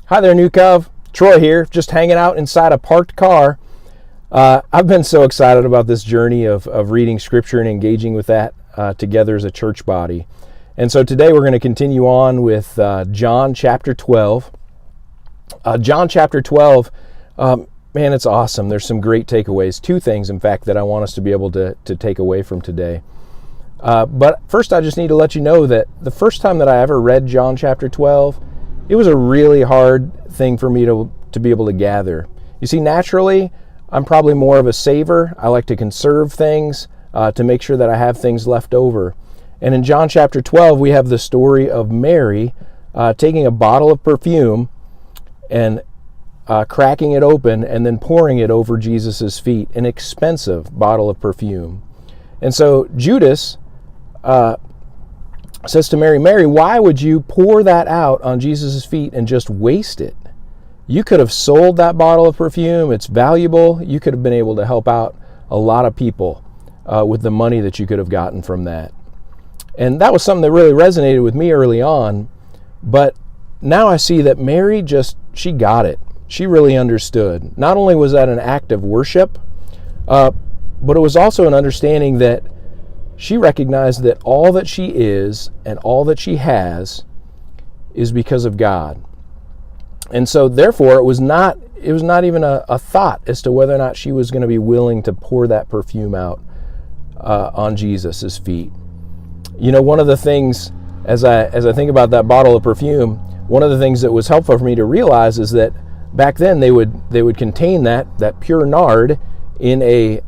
Hi there, New Cov. Troy here, just hanging out inside a parked car. I've been so excited about this journey of reading Scripture and engaging with that together as a church body. And so today we're going to continue on with John chapter 12. John chapter 12, man, it's awesome. There's some great takeaways. Two things, in fact, that I want us to be able to take away from today. But first, I just need to let you know that the first time that I ever read John chapter 12, it was a really hard thing for me to be able to gather. You see, naturally, I'm probably more of a saver. I like to conserve things to make sure that I have things left over. And in John chapter 12, we have the story of Mary taking a bottle of perfume and cracking it open and then pouring it over Jesus' feet, an expensive bottle of perfume. And so Judas says to Mary, "Mary, why would you pour that out on Jesus' feet and just waste it? You could have sold that bottle of perfume. It's valuable. You could have been able to help out a lot of people with the money that you could have gotten from that." And that was something that really resonated with me early on. But now I see that Mary she got it. She really understood. Not only was that an act of worship, but it was also an understanding that she recognized that all that she is and all that she has is because of God. And so therefore it was not even a thought as to whether or not she was going to be willing to pour that perfume out on Jesus' feet. You know, one of the things, as I think about that bottle of perfume, one of the things that was helpful for me to realize is that back then they would contain that pure nard in a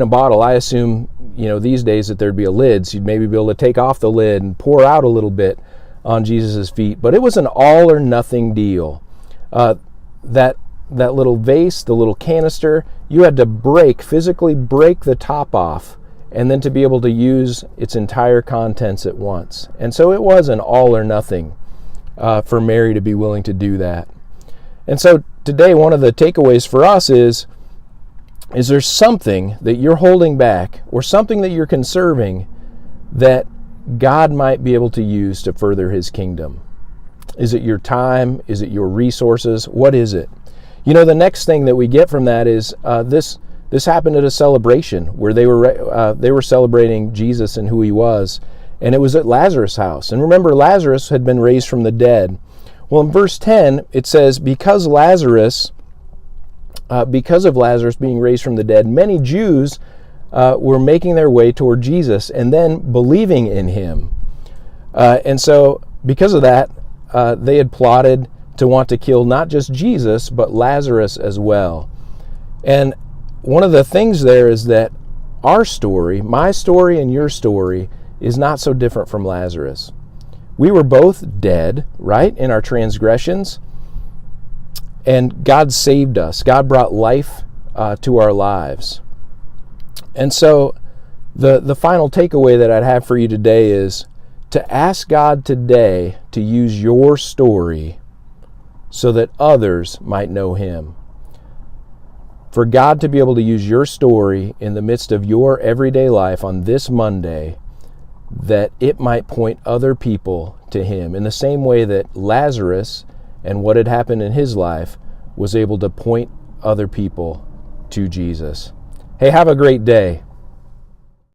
bottle. I assume, these days that there'd be a lid, so you'd maybe be able to take off the lid and pour out a little bit on Jesus' feet. But it was an all or nothing deal. That little vase, the little canister, you had to physically break the top off, and then to be able to use its entire contents at once. And so it was an all or nothing for Mary to be willing to do that. And so today, one of the takeaways for us is there something that you're holding back or something that you're conserving that God might be able to use to further His kingdom? Is it your time? Is it your resources? What is it? The next thing that we get from that is this happened at a celebration where they were celebrating Jesus and who He was, and it was at Lazarus' house. And remember, Lazarus had been raised from the dead. Well, in verse 10, it says, because of Lazarus being raised from the dead, many Jews were making their way toward Jesus and then believing in Him. And so because of that, they had plotted to want to kill not just Jesus, but Lazarus as well. And one of the things there is that our story, my story and your story, is not so different from Lazarus. We were both dead, right, in our transgressions, and God saved us. God brought life to our lives. And so the final takeaway that I'd have for you today is to ask God today to use your story so that others might know Him. For God to be able to use your story in the midst of your everyday life on this Monday, that it might point other people to Him in the same way that Lazarus and what had happened in his life was able to point other people to Jesus. Hey, have a great day.